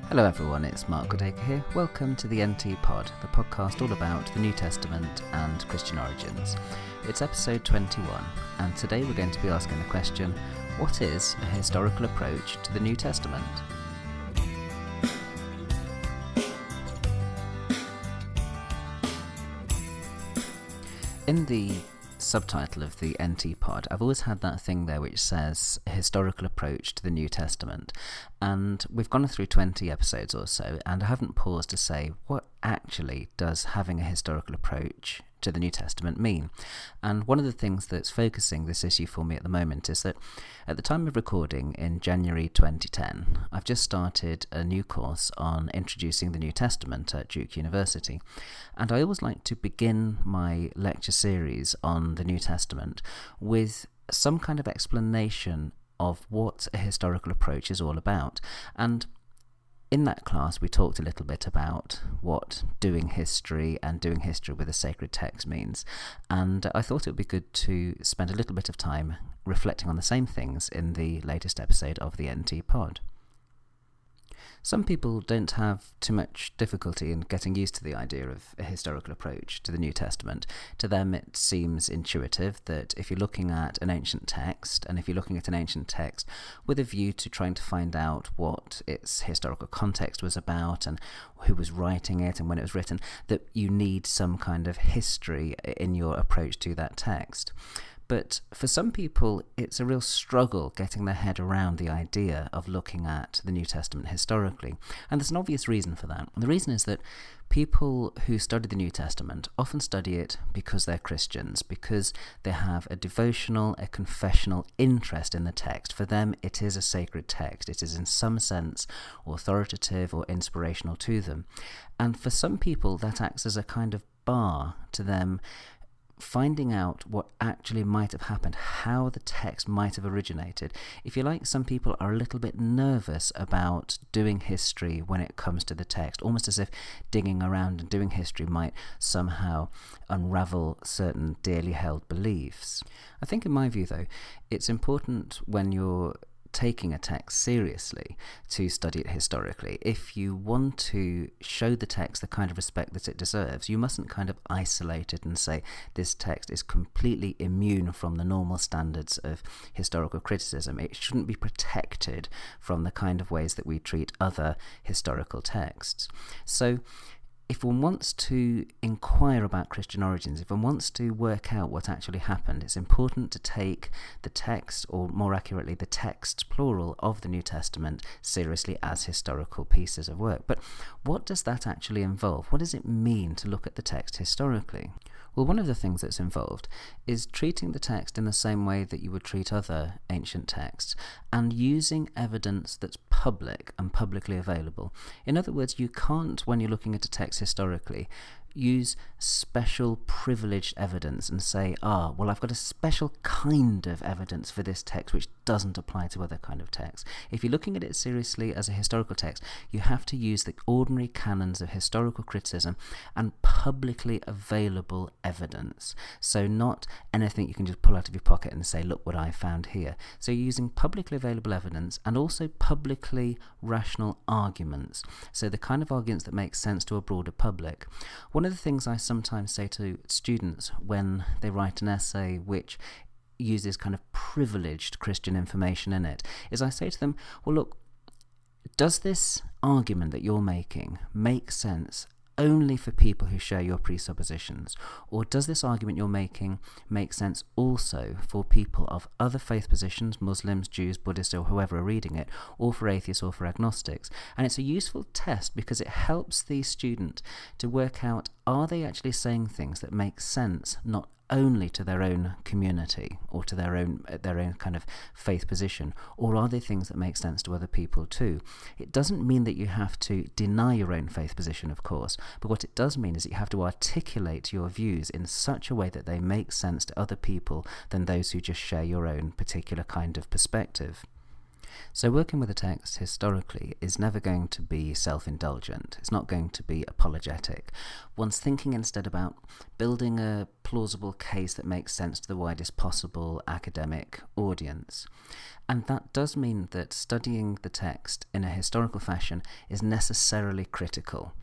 Hello everyone, it's Mark Goodacre here. Welcome to the NT Pod, the podcast all about the New Testament and Christian origins. It's episode 21, and today we're going to be asking the question, what is a historical approach to the New Testament? In the subtitle of the NT Pod, I've always had that thing there which says a historical approach to the New Testament, and we've gone through 20 episodes or so, and I haven't paused to say what actually does having a historical approach to the New Testament mean. And one of the things that's focusing this issue for me at the moment is that at the time of recording in January 2010, I've just started a new course on introducing the New Testament at Duke University, and I always like to begin my lecture series on the New Testament with some kind of explanation of what a historical approach is all about. And in that class, we talked a little bit about what doing history and doing history with a sacred text means, and I thought it would be good to spend a little bit of time reflecting on the same things in the latest episode of the NT Pod. Some people don't have too much difficulty in getting used to the idea of a historical approach to the New Testament. To them it seems intuitive that if you're looking at an ancient text, and if you're looking at an ancient text with a view to trying to find out what its historical context was about and who was writing it and when it was written, that you need some kind of history in your approach to that text. But for some people, it's a real struggle getting their head around the idea of looking at the New Testament historically. And there's an obvious reason for that. The reason is that people who study the New Testament often study it because they're Christians, because they have a devotional, a confessional interest in the text. For them, it is a sacred text. It is in some sense authoritative or inspirational to them. And for some people, that acts as a kind of bar to them finding out what actually might have happened, how the text might have originated. If you like, some people are a little bit nervous about doing history when it comes to the text, almost as if digging around and doing history might somehow unravel certain dearly held beliefs. I think in my view, though, it's important when you're taking a text seriously to study it historically. If you want to show the text the kind of respect that it deserves, you mustn't kind of isolate it and say this text is completely immune from the normal standards of historical criticism. It shouldn't be protected from the kind of ways that we treat other historical texts. So if one wants to inquire about Christian origins, if one wants to work out what actually happened, it's important to take the text, or more accurately, the texts, plural, of the New Testament seriously as historical pieces of work. But what does that actually involve? What does it mean to look at the text historically? Well, one of the things that's involved is treating the text in the same way that you would treat other ancient texts, and using evidence that's public and publicly available. In other words, you can't, when you're looking at a text historically, use special privileged evidence and say, well, I've got a special kind of evidence for this text which doesn't apply to other kind of texts. If you're looking at it seriously as a historical text, you have to use the ordinary canons of historical criticism and publicly available evidence. So not anything you can just pull out of your pocket and say, look what I found here. So you're using publicly available evidence and also publicly rational arguments. So the kind of arguments that make sense to a broader public. One of the things I sometimes say to students when they write an essay which uses kind of privileged Christian information in it is I say to them, well, look, does this argument that you're making make sense only for people who share your presuppositions? Or does this argument you're making make sense also for people of other faith positions, Muslims, Jews, Buddhists, or whoever are reading it, or for atheists or for agnostics? And it's a useful test because it helps the student to work out, are they actually saying things that make sense not only to their own community or to their own kind of faith position, or are they things that make sense to other people too? It doesn't mean that you have to deny your own faith position, of course, but what it does mean is that you have to articulate your views in such a way that they make sense to other people than those who just share your own particular kind of perspective. So working with a text historically is never going to be self-indulgent. It's not going to be apologetic. One's thinking instead about building a plausible case that makes sense to the widest possible academic audience. And that does mean that studying the text in a historical fashion is necessarily critical.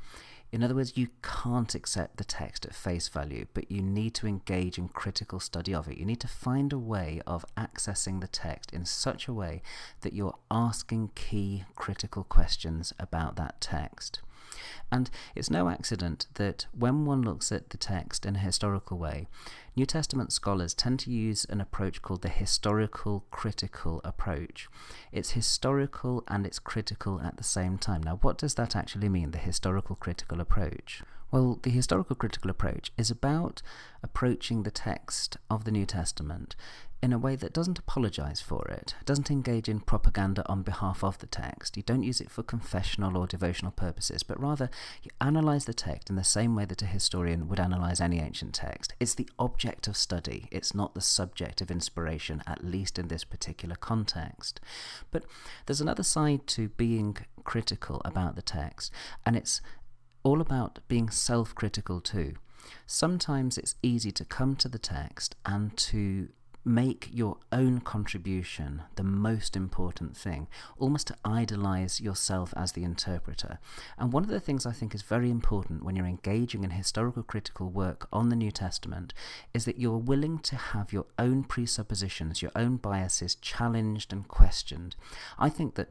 In other words, you can't accept the text at face value, but you need to engage in critical study of it. You need to find a way of accessing the text in such a way that you're asking key critical questions about that text. And it's no accident that when one looks at the text in a historical way, New Testament scholars tend to use an approach called the historical critical approach. It's historical and it's critical at the same time. Now, what does that actually mean, the historical critical approach? Well, the historical critical approach is about approaching the text of the New Testament in a way that doesn't apologize for it, doesn't engage in propaganda on behalf of the text. You don't use it for confessional or devotional purposes, but rather you analyze the text in the same way that a historian would analyze any ancient text. It's the object of study. It's not the subject of inspiration, at least in this particular context. But there's another side to being critical about the text, and it's all about being self-critical too. Sometimes it's easy to come to the text and to make your own contribution the most important thing, almost to idolize yourself as the interpreter. And one of the things I think is very important when you're engaging in historical critical work on the New Testament is that you're willing to have your own presuppositions, your own biases challenged and questioned. I think that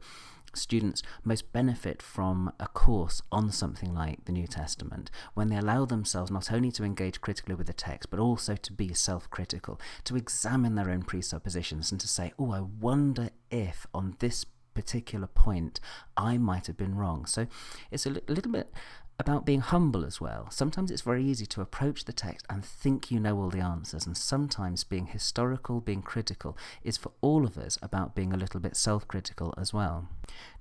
students most benefit from a course on something like the New Testament when they allow themselves not only to engage critically with the text, but also to be self-critical, to examine their own presuppositions and to say, oh, I wonder if on this particular point I might have been wrong. So it's a little bit about being humble as well. Sometimes it's very easy to approach the text and think you know all the answers, and sometimes being historical, being critical, is for all of us about being a little bit self-critical as well.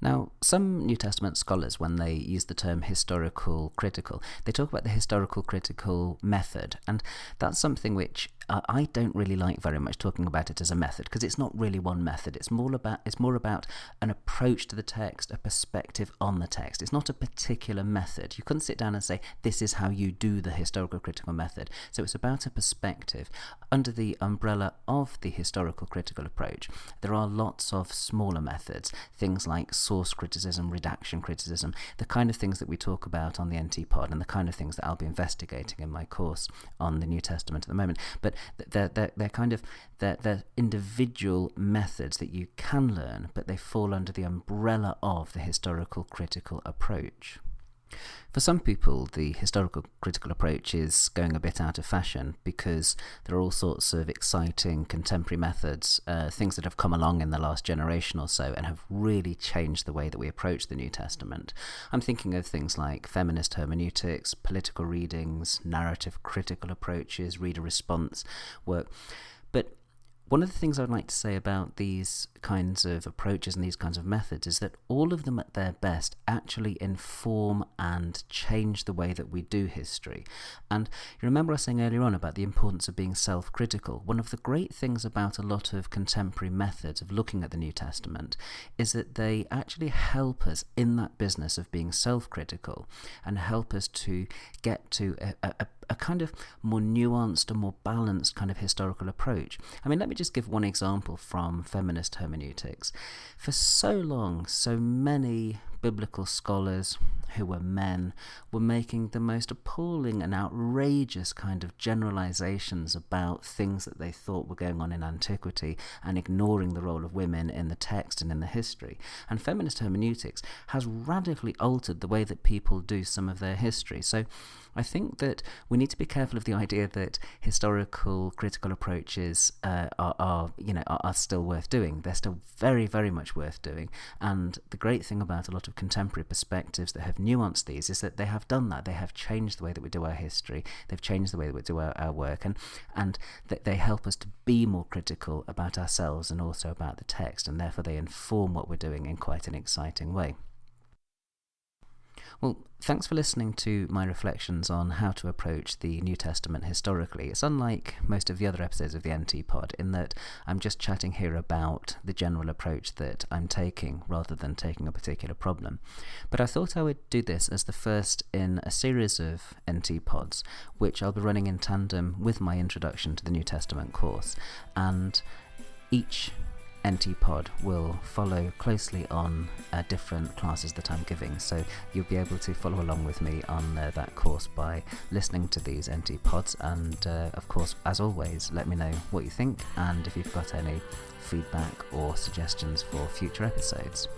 Now, some New Testament scholars, when they use the term historical critical, they talk about the historical critical method, and that's something which I don't really like very much, talking about it as a method, because it's not really one method. It's more about an approach to the text, a perspective on the text. It's not a particular method. You couldn't sit down and say, this is how you do the historical critical method. So it's about a perspective. Under the umbrella of the historical critical approach, there are lots of smaller methods, things like source criticism, redaction criticism, the kind of things that we talk about on the NT pod, and the kind of things that I'll be investigating in my course on the New Testament at the moment. But they're individual methods that you can learn, but they fall under the umbrella of the historical critical approach. For some people, the historical critical approach is going a bit out of fashion because there are all sorts of exciting contemporary methods, things that have come along in the last generation or so and have really changed the way that we approach the New Testament. I'm thinking of things like feminist hermeneutics, political readings, narrative critical approaches, reader response work. But one of the things I'd like to say about these kinds of approaches and these kinds of methods is that all of them at their best actually inform and change the way that we do history. And you remember I was saying earlier on about the importance of being self-critical. One of the great things about a lot of contemporary methods of looking at the New Testament is that they actually help us in that business of being self-critical and help us to get to a kind of more nuanced and more balanced kind of historical approach. I mean, let me just give one example from feminist hermeneutics. For so long, so many biblical scholars who were men were making the most appalling and outrageous kind of generalizations about things that they thought were going on in antiquity and ignoring the role of women in the text and in the history. And feminist hermeneutics has radically altered the way that people do some of their history. So I think that we need to be careful of the idea that historical critical approaches are still worth doing. They're still very, very much worth doing. And the great thing about a lot of contemporary perspectives that have nuanced these is that they have done that. They have changed the way that we do our history. They've changed the way that we do our work, and that they help us to be more critical about ourselves and also about the text, and therefore they inform what we're doing in quite an exciting way. Well, thanks for listening to my reflections on how to approach the New Testament historically. It's unlike most of the other episodes of the NT Pod in that I'm just chatting here about the general approach that I'm taking rather than taking a particular problem. But I thought I would do this as the first in a series of NT Pods, which I'll be running in tandem with my Introduction to the New Testament course. And each NT Pod will follow closely on different classes that I'm giving, so you'll be able to follow along with me on that course by listening to these NT Pods, and of course, as always, let me know what you think and if you've got any feedback or suggestions for future episodes.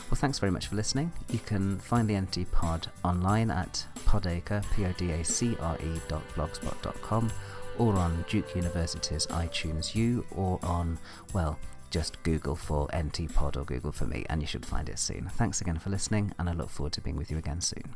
Well, thanks very much for listening. You can find the NT Pod online at podacre, podacre.blogspot.com, or on Duke University's iTunes U, or on, well, just Google for NT Pod or Google for me, and you should find it soon. Thanks again for listening, and I look forward to being with you again soon.